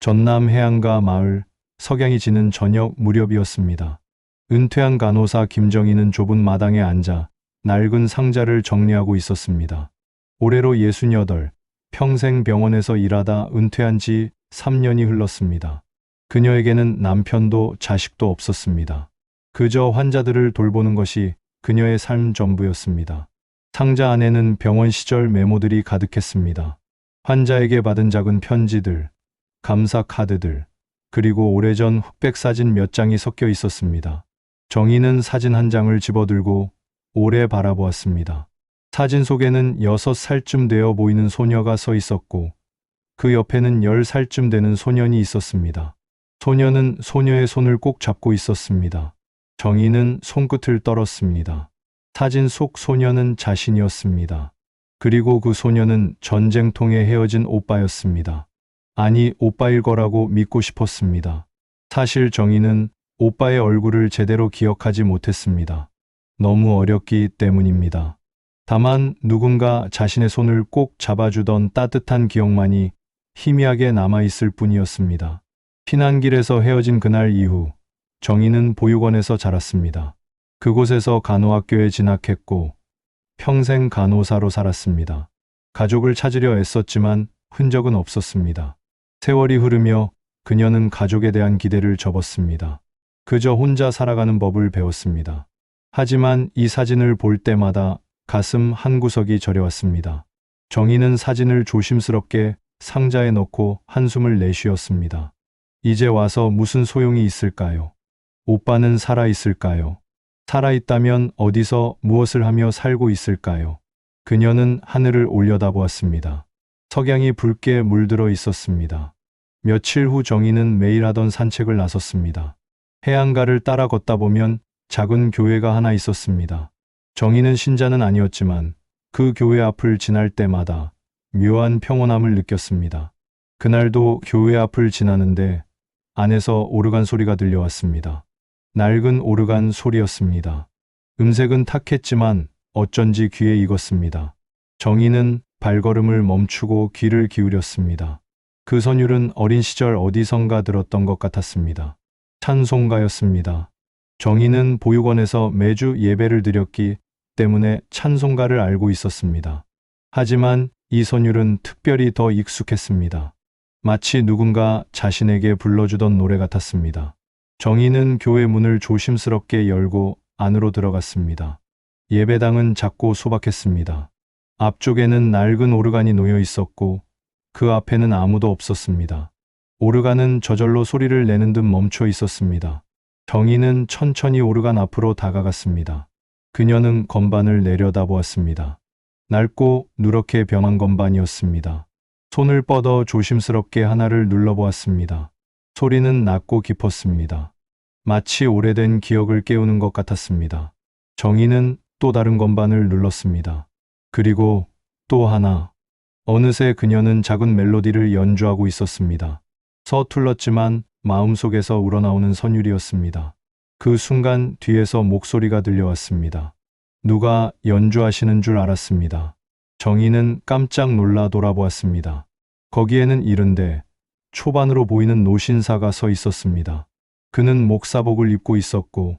전남 해안가 마을 석양이 지는 저녁 무렵이었습니다. 은퇴한 간호사 김정희는 좁은 마당에 앉아 낡은 상자를 정리하고 있었습니다. 올해로 68, 평생 병원에서 일하다 은퇴한 지 3년이 흘렀습니다. 그녀에게는 남편도 자식도 없었습니다. 그저 환자들을 돌보는 것이 그녀의 삶 전부였습니다. 상자 안에는 병원 시절 메모들이 가득했습니다. 환자에게 받은 작은 편지들, 감사 카드들, 그리고 오래전 흑백 사진 몇 장이 섞여 있었습니다. 정희는 사진 한 장을 집어들고 오래 바라보았습니다. 사진 속에는 6살쯤 되어 보이는 소녀가 서 있었고 그 옆에는 10살쯤 되는 소년이 있었습니다. 소녀는 소녀의 손을 꼭 잡고 있었습니다. 정희는 손끝을 떨었습니다. 사진 속 소녀는 자신이었습니다. 그리고 그 소녀는 전쟁통에 헤어진 오빠였습니다. 아니, 오빠일 거라고 믿고 싶었습니다. 사실 정희는 오빠의 얼굴을 제대로 기억하지 못했습니다. 너무 어렸기 때문입니다. 다만 누군가 자신의 손을 꼭 잡아주던 따뜻한 기억만이 희미하게 남아있을 뿐이었습니다. 피난길에서 헤어진 그날 이후 정희는 보육원에서 자랐습니다. 그곳에서 간호학교에 진학했고 평생 간호사로 살았습니다. 가족을 찾으려 애썼지만 흔적은 없었습니다. 세월이 흐르며 그녀는 가족에 대한 기대를 접었습니다. 그저 혼자 살아가는 법을 배웠습니다. 하지만 이 사진을 볼 때마다 가슴 한구석이 저려왔습니다. 정희는 사진을 조심스럽게 상자에 넣고 한숨을 내쉬었습니다. 이제 와서 무슨 소용이 있을까요? 오빠는 살아있을까요? 살아있다면 어디서 무엇을 하며 살고 있을까요? 그녀는 하늘을 올려다보았습니다. 석양이 붉게 물들어 있었습니다. 며칠 후 정희는 매일 하던 산책을 나섰습니다. 해안가를 따라 걷다 보면 작은 교회가 하나 있었습니다. 정희는 신자는 아니었지만 그 교회 앞을 지날 때마다 묘한 평온함을 느꼈습니다. 그날도 교회 앞을 지나는데 안에서 오르간 소리가 들려왔습니다. 낡은 오르간 소리였습니다. 음색은 탁했지만 어쩐지 귀에 익었습니다. 정희는 발걸음을 멈추고 귀를 기울였습니다. 그 선율은 어린 시절 어디선가 들었던 것 같았습니다. 찬송가였습니다. 정희는 보육원에서 매주 예배를 드렸기 때문에 찬송가를 알고 있었습니다. 하지만 이 선율은 특별히 더 익숙했습니다. 마치 누군가 자신에게 불러주던 노래 같았습니다. 정희는 교회 문을 조심스럽게 열고 안으로 들어갔습니다. 예배당은 작고 소박했습니다. 앞쪽에는 낡은 오르간이 놓여 있었고 그 앞에는 아무도 없었습니다. 오르간은 저절로 소리를 내는 듯 멈춰 있었습니다. 정희는 천천히 오르간 앞으로 다가갔습니다. 그녀는 건반을 내려다보았습니다. 낡고 누렇게 변한 건반이었습니다. 손을 뻗어 조심스럽게 하나를 눌러보았습니다. 소리는 낮고 깊었습니다. 마치 오래된 기억을 깨우는 것 같았습니다. 정희는 또 다른 건반을 눌렀습니다. 그리고 또 하나. 어느새 그녀는 작은 멜로디를 연주하고 있었습니다. 서툴렀지만 마음속에서 우러나오는 선율이었습니다. 그 순간 뒤에서 목소리가 들려왔습니다. 누가 연주하시는 줄 알았습니다. 정희는 깜짝 놀라 돌아보았습니다. 거기에는 이른데 초반으로 보이는 노신사가 서 있었습니다. 그는 목사복을 입고 있었고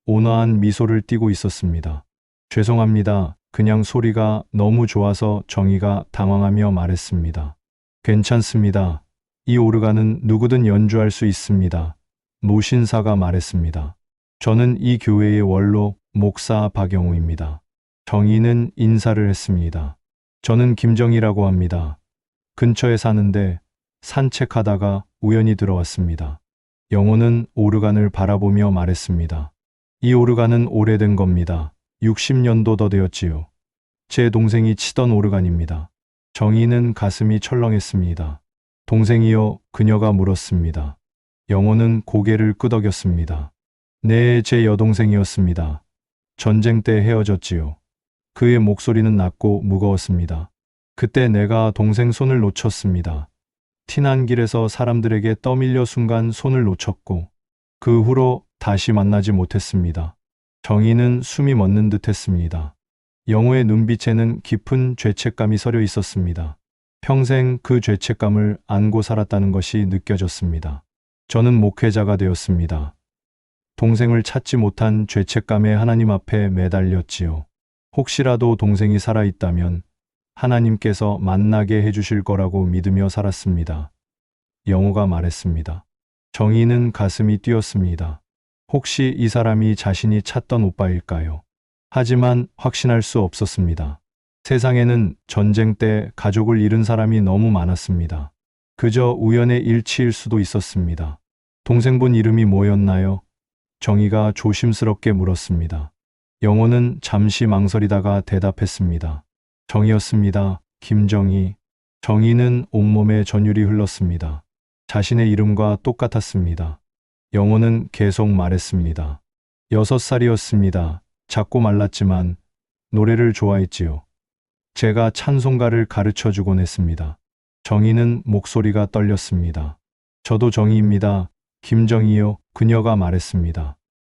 온화한 미소를 띠고 있었습니다. 죄송합니다. 그냥 소리가 너무 좋아서 정희가 당황하며 말했습니다. 괜찮습니다. 이 오르간은 누구든 연주할 수 있습니다. 노신사가 말했습니다. 저는 이 교회의 원로 목사 박영우입니다. 정희는 인사를 했습니다. 저는 김정희라고 합니다. 근처에 사는데 산책하다가 우연히 들어왔습니다. 영호는 오르간을 바라보며 말했습니다. 이 오르간은 오래된 겁니다. 60년도 더 되었지요. 제 동생이 치던 오르간입니다. 정희는 가슴이 철렁했습니다. 동생이요? 그녀가 물었습니다. 영호는 고개를 끄덕였습니다. 네, 제 여동생이었습니다. 전쟁 때 헤어졌지요. 그의 목소리는 낮고 무거웠습니다. 그때 내가 동생 손을 놓쳤습니다. 티난 길에서 사람들에게 떠밀려 순간 손을 놓쳤고 그 후로 다시 만나지 못했습니다. 정희는 숨이 멎는 듯 했습니다. 영호의 눈빛에는 깊은 죄책감이 서려 있었습니다. 평생 그 죄책감을 안고 살았다는 것이 느껴졌습니다. 저는 목회자가 되었습니다. 동생을 찾지 못한 죄책감에 하나님 앞에 매달렸지요. 혹시라도 동생이 살아있다면 하나님께서 만나게 해주실 거라고 믿으며 살았습니다. 영호가 말했습니다. 정희는 가슴이 뛰었습니다. 혹시 이 사람이 자신이 찾던 오빠일까요? 하지만 확신할 수 없었습니다. 세상에는 전쟁 때 가족을 잃은 사람이 너무 많았습니다. 그저 우연의 일치일 수도 있었습니다. 동생분 이름이 뭐였나요? 정희가 조심스럽게 물었습니다. 영호는 잠시 망설이다가 대답했습니다. 정희였습니다. 김정희. 정희는 온몸에 전율이 흘렀습니다. 자신의 이름과 똑같았습니다. 영호는 계속 말했습니다. 6살이었습니다. 작고 말랐지만 노래를 좋아했지요. 제가 찬송가를 가르쳐 주곤 했습니다. 정희는 목소리가 떨렸습니다. 저도 정희입니다. 김정희요. 그녀가 말했습니다.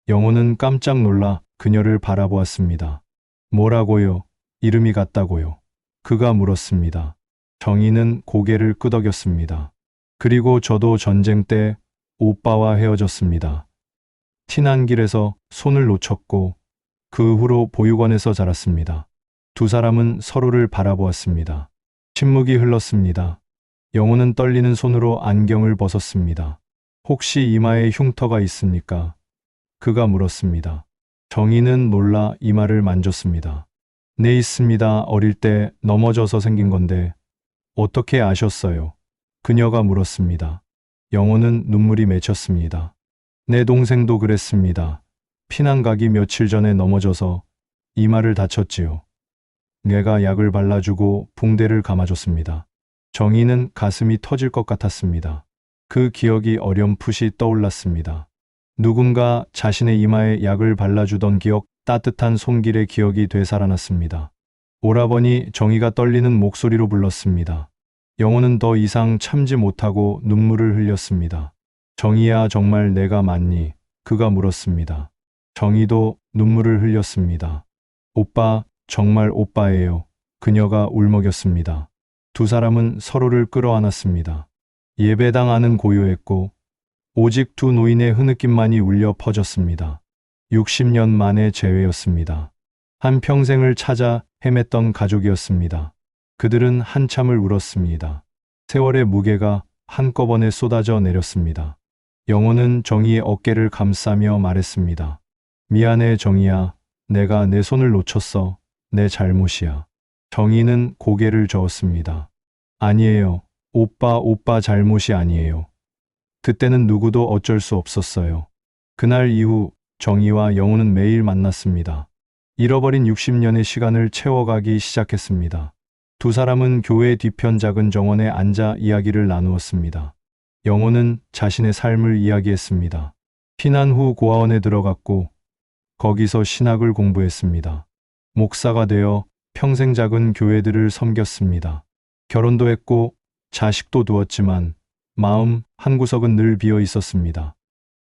영호는 깜짝 놀라 그녀를 바라보았습니다. 뭐라고요? 이름이 같다고요. 그가 물었습니다. 정희는 고개를 끄덕였습니다. 그리고 저도 전쟁 때 오빠와 헤어졌습니다. 티난 길에서 손을 놓쳤고 그 후로 보육원에서 자랐습니다. 두 사람은 서로를 바라보았습니다. 침묵이 흘렀습니다. 영호는 떨리는 손으로 안경을 벗었습니다. 혹시 이마에 흉터가 있습니까? 그가 물었습니다. 정희는 놀라 이마를 만졌습니다. 네, 있습니다. 어릴 때 넘어져서 생긴 건데 어떻게 아셨어요? 그녀가 물었습니다. 영호는 눈물이 맺혔습니다. 내 동생도 그랬습니다. 피난 가기 며칠 전에 넘어져서 이마를 다쳤지요. 내가 약을 발라주고 붕대를 감아줬습니다. 정희는 가슴이 터질 것 같았습니다. 그 기억이 어렴풋이 떠올랐습니다. 누군가 자신의 이마에 약을 발라주던 기억, 따뜻한 손길의 기억이 되살아났습니다. 오라버니. 정희가 떨리는 목소리로 불렀습니다. 영호는 더 이상 참지 못하고 눈물을 흘렸습니다. 정희야, 정말 내가 맞니? 그가 물었습니다. 정희도 눈물을 흘렸습니다. 오빠, 정말 오빠예요. 그녀가 울먹였습니다. 두 사람은 서로를 끌어안았습니다. 예배당 안은 고요했고 오직 두 노인의 흐느낌만이 울려 퍼졌습니다. 60년 만의 재회였습니다. 한 평생을 찾아 헤맸던 가족이었습니다. 그들은 한참을 울었습니다. 세월의 무게가 한꺼번에 쏟아져 내렸습니다. 영호는 정희의 어깨를 감싸며 말했습니다. 미안해, 정희야. 내가 내 손을 놓쳤어. 내 잘못이야. 정희는 고개를 저었습니다. 아니에요. 오빠 잘못이 아니에요. 그때는 누구도 어쩔 수 없었어요. 그날 이후 정희와 영호는 매일 만났습니다. 잃어버린 60년의 시간을 채워가기 시작했습니다. 두 사람은 교회 뒤편 작은 정원에 앉아 이야기를 나누었습니다. 영호는 자신의 삶을 이야기했습니다. 피난 후 고아원에 들어갔고 거기서 신학을 공부했습니다. 목사가 되어 평생 작은 교회들을 섬겼습니다. 결혼도 했고 자식도 두었지만 마음 한구석은 늘 비어 있었습니다.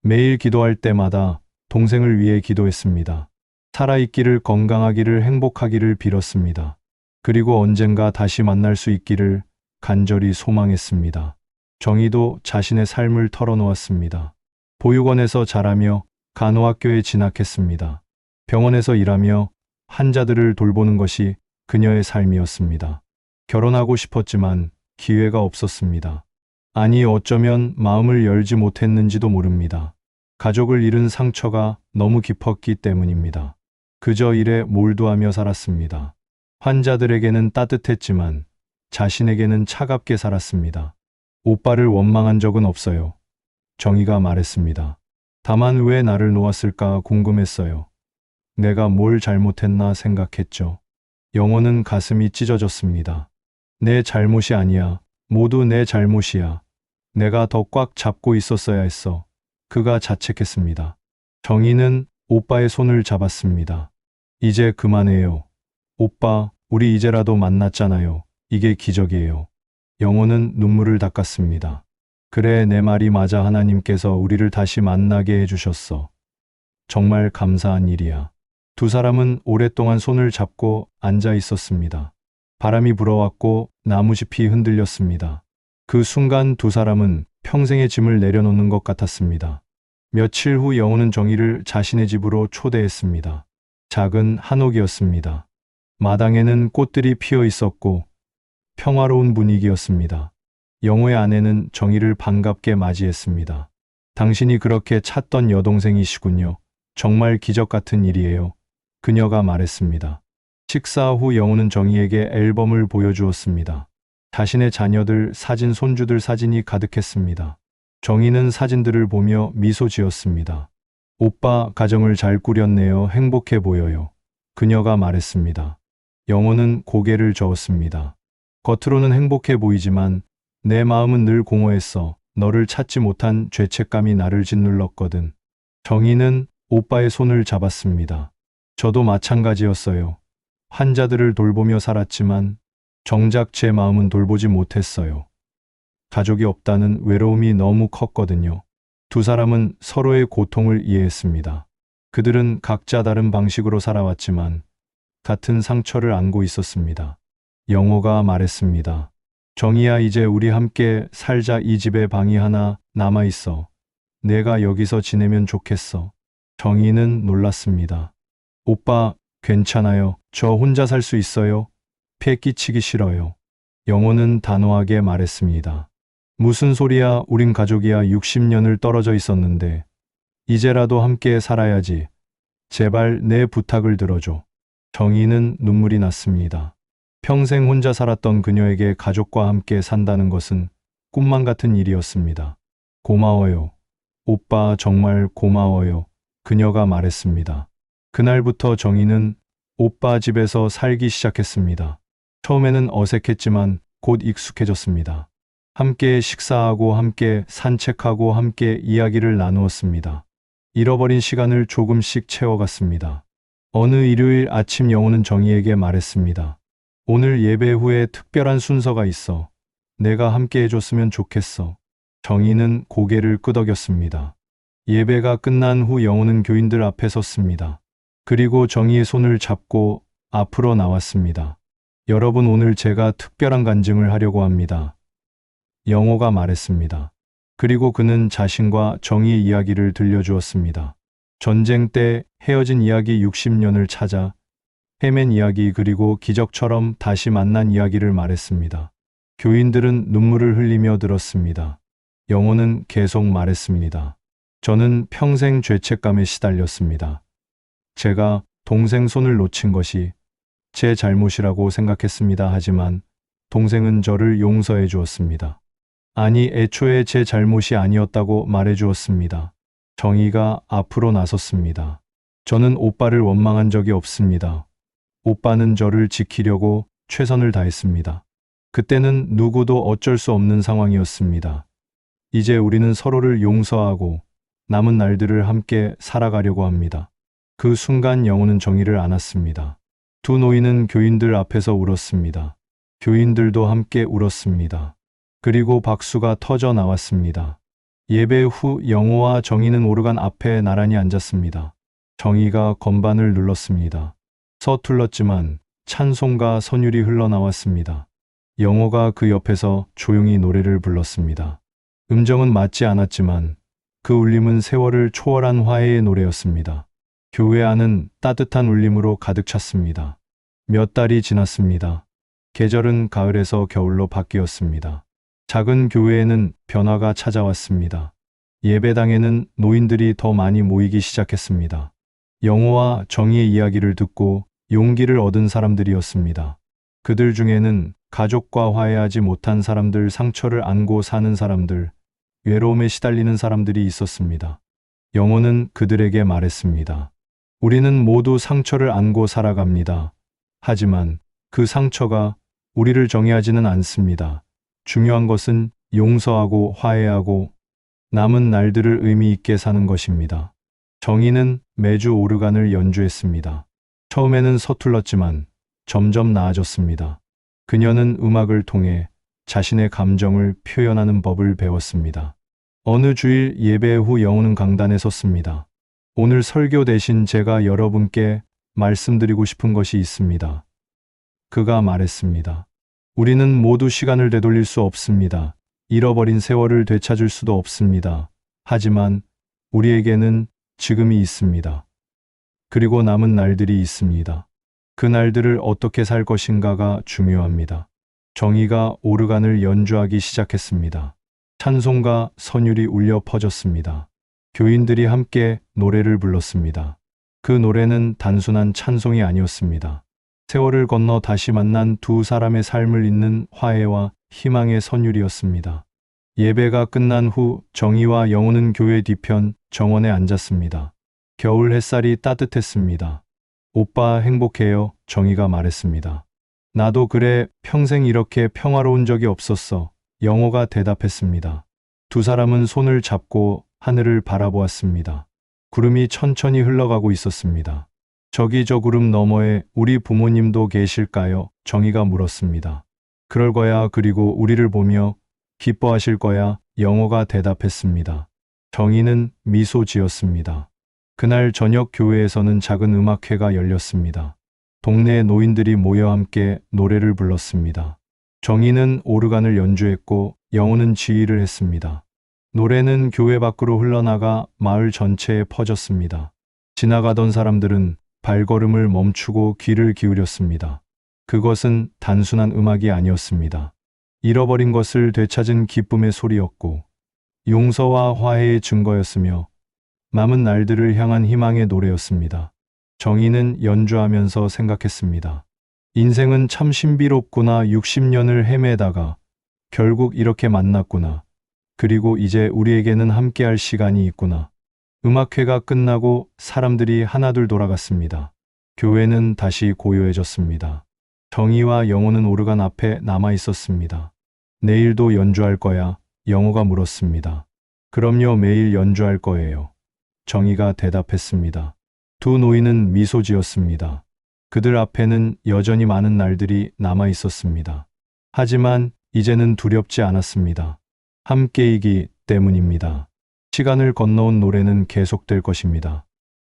매일 기도할 때마다 동생을 위해 기도했습니다. 살아있기를, 건강하기를, 행복하기를 빌었습니다. 그리고 언젠가 다시 만날 수 있기를 간절히 소망했습니다. 정희도 자신의 삶을 털어놓았습니다. 보육원에서 자라며 간호학교에 진학했습니다. 병원에서 일하며 환자들을 돌보는 것이 그녀의 삶이었습니다. 결혼하고 싶었지만 기회가 없었습니다. 아니, 어쩌면 마음을 열지 못했는지도 모릅니다. 가족을 잃은 상처가 너무 깊었기 때문입니다. 그저 일에 몰두하며 살았습니다. 환자들에게는 따뜻했지만 자신에게는 차갑게 살았습니다. 오빠를 원망한 적은 없어요. 정희가 말했습니다. 다만 왜 나를 놓았을까 궁금했어요. 내가 뭘 잘못했나 생각했죠. 영호는 가슴이 찢어졌습니다. 내 잘못이 아니야. 모두 내 잘못이야. 내가 더 꽉 잡고 있었어야 했어. 그가 자책했습니다. 정희는 오빠의 손을 잡았습니다. 이제 그만해요. 오빠, 우리 이제라도 만났잖아요. 이게 기적이에요. 영호는 눈물을 닦았습니다. 그래, 내 말이 맞아. 하나님께서 우리를 다시 만나게 해주셨어. 정말 감사한 일이야. 두 사람은 오랫동안 손을 잡고 앉아 있었습니다. 바람이 불어왔고 나무짚이 흔들렸습니다. 그 순간 두 사람은 평생의 짐을 내려놓는 것 같았습니다. 며칠 후 영호는 정희를 자신의 집으로 초대했습니다. 작은 한옥이었습니다. 마당에는 꽃들이 피어 있었고 평화로운 분위기였습니다. 영호의 아내는 정희를 반갑게 맞이했습니다. 당신이 그렇게 찾던 여동생이시군요. 정말 기적 같은 일이에요. 그녀가 말했습니다. 식사 후 영호는 정희에게 앨범을 보여주었습니다. 자신의 자녀들 사진, 손주들 사진이 가득했습니다. 정희는 사진들을 보며 미소 지었습니다. 오빠, 가정을 잘 꾸렸네요. 행복해 보여요. 그녀가 말했습니다. 영호는 고개를 저었습니다. 겉으로는 행복해 보이지만 내 마음은 늘 공허했어. 너를 찾지 못한 죄책감이 나를 짓눌렀거든. 정희는 오빠의 손을 잡았습니다. 저도 마찬가지였어요. 환자들을 돌보며 살았지만 정작 제 마음은 돌보지 못했어요. 가족이 없다는 외로움이 너무 컸거든요. 두 사람은 서로의 고통을 이해했습니다. 그들은 각자 다른 방식으로 살아왔지만 같은 상처를 안고 있었습니다. 영호가 말했습니다. 정희야, 이제 우리 함께 살자. 이 집에 방이 하나 남아있어. 내가 여기서 지내면 좋겠어. 정희는 놀랐습니다. 오빠, 괜찮아요. 저 혼자 살 수 있어요. 폐 끼치기 싫어요. 영호는 단호하게 말했습니다. 무슨 소리야, 우린 가족이야. 60년을 떨어져 있었는데 이제라도 함께 살아야지. 제발 내 부탁을 들어줘. 정희는 눈물이 났습니다. 평생 혼자 살았던 그녀에게 가족과 함께 산다는 것은 꿈만 같은 일이었습니다. 고마워요. 오빠, 정말 고마워요. 그녀가 말했습니다. 그날부터 정희는 오빠 집에서 살기 시작했습니다. 처음에는 어색했지만 곧 익숙해졌습니다. 함께 식사하고 함께 산책하고 함께 이야기를 나누었습니다. 잃어버린 시간을 조금씩 채워갔습니다. 어느 일요일 아침 영호는 정희에게 말했습니다. 오늘 예배 후에 특별한 순서가 있어. 내가 함께 해줬으면 좋겠어. 정희는 고개를 끄덕였습니다. 예배가 끝난 후 영호는 교인들 앞에 섰습니다. 그리고 정희의 손을 잡고 앞으로 나왔습니다. 여러분, 오늘 제가 특별한 간증을 하려고 합니다. 영호가 말했습니다. 그리고 그는 자신과 정희의 이야기를 들려주었습니다. 전쟁 때 헤어진 이야기, 60년을 찾아 헤맨 이야기, 그리고 기적처럼 다시 만난 이야기를 말했습니다. 교인들은 눈물을 흘리며 들었습니다. 영호는 계속 말했습니다. 저는 평생 죄책감에 시달렸습니다. 제가 동생 손을 놓친 것이 제 잘못이라고 생각했습니다. 하지만 동생은 저를 용서해 주었습니다. 아니, 애초에 제 잘못이 아니었다고 말해 주었습니다. 정희가 앞으로 나섰습니다. 저는 오빠를 원망한 적이 없습니다. 오빠는 저를 지키려고 최선을 다했습니다. 그때는 누구도 어쩔 수 없는 상황이었습니다. 이제 우리는 서로를 용서하고 남은 날들을 함께 살아가려고 합니다. 그 순간 영호는 정희를 안았습니다. 두 노인은 교인들 앞에서 울었습니다. 교인들도 함께 울었습니다. 그리고 박수가 터져 나왔습니다. 예배 후 영호와 정희는 오르간 앞에 나란히 앉았습니다. 정희가 건반을 눌렀습니다. 서툴렀지만 찬송가 선율이 흘러나왔습니다. 영호가 그 옆에서 조용히 노래를 불렀습니다. 음정은 맞지 않았지만 그 울림은 세월을 초월한 화해의 노래였습니다. 교회 안은 따뜻한 울림으로 가득 찼습니다. 몇 달이 지났습니다. 계절은 가을에서 겨울로 바뀌었습니다. 작은 교회에는 변화가 찾아왔습니다. 예배당에는 노인들이 더 많이 모이기 시작했습니다. 영호와 정희의 이야기를 듣고 용기를 얻은 사람들이었습니다. 그들 중에는 가족과 화해하지 못한 사람들, 상처를 안고 사는 사람들, 외로움에 시달리는 사람들이 있었습니다. 영호는 그들에게 말했습니다. 우리는 모두 상처를 안고 살아갑니다. 하지만 그 상처가 우리를 정의하지는 않습니다. 중요한 것은 용서하고 화해하고 남은 날들을 의미 있게 사는 것입니다. 정희는 매주 오르간을 연주했습니다. 처음에는 서툴렀지만 점점 나아졌습니다. 그녀는 음악을 통해 자신의 감정을 표현하는 법을 배웠습니다. 어느 주일 예배 후 영호는 강단에 섰습니다. 오늘 설교 대신 제가 여러분께 말씀드리고 싶은 것이 있습니다. 그가 말했습니다. 우리는 모두 시간을 되돌릴 수 없습니다. 잃어버린 세월을 되찾을 수도 없습니다. 하지만 우리에게는 지금이 있습니다. 그리고 남은 날들이 있습니다. 그 날들을 어떻게 살 것인가가 중요합니다. 정희가 오르간을 연주하기 시작했습니다. 찬송가 선율이 울려 퍼졌습니다. 교인들이 함께 노래를 불렀습니다. 그 노래는 단순한 찬송이 아니었습니다. 세월을 건너 다시 만난 두 사람의 삶을 잇는 화해와 희망의 선율이었습니다. 예배가 끝난 후 정희와 영호는 교회 뒤편 정원에 앉았습니다. 겨울 햇살이 따뜻했습니다. 오빠 행복해요, 정희가 말했습니다. 나도 그래, 평생 이렇게 평화로운 적이 없었어, 영호가 대답했습니다. 두 사람은 손을 잡고 하늘을 바라보았습니다. 구름이 천천히 흘러가고 있었습니다. 저기 저 구름 너머에 우리 부모님도 계실까요? 정희가 물었습니다. 그럴 거야. 그리고 우리를 보며 기뻐하실 거야. 영호가 대답했습니다. 정희는 미소 지었습니다. 그날 저녁 교회에서는 작은 음악회가 열렸습니다. 동네 노인들이 모여 함께 노래를 불렀습니다. 정희는 오르간을 연주했고 영호는 지휘를 했습니다. 노래는 교회 밖으로 흘러나가 마을 전체에 퍼졌습니다. 지나가던 사람들은 발걸음을 멈추고 귀를 기울였습니다. 그것은 단순한 음악이 아니었습니다. 잃어버린 것을 되찾은 기쁨의 소리였고 용서와 화해의 증거였으며 남은 날들을 향한 희망의 노래였습니다. 정희는 연주하면서 생각했습니다. 인생은 참 신비롭구나. 60년을 헤매다가 결국 이렇게 만났구나. 그리고 이제 우리에게는 함께할 시간이 있구나. 음악회가 끝나고 사람들이 하나둘 돌아갔습니다. 교회는 다시 고요해졌습니다. 정희와 영호는 오르간 앞에 남아 있었습니다. 내일도 연주할 거야? 영호가 물었습니다. 그럼요, 매일 연주할 거예요. 정희가 대답했습니다. 두 노인은 미소 지었습니다. 그들 앞에는 여전히 많은 날들이 남아 있었습니다. 하지만 이제는 두렵지 않았습니다. 함께이기 때문입니다. 시간을 건너온 노래는 계속될 것입니다.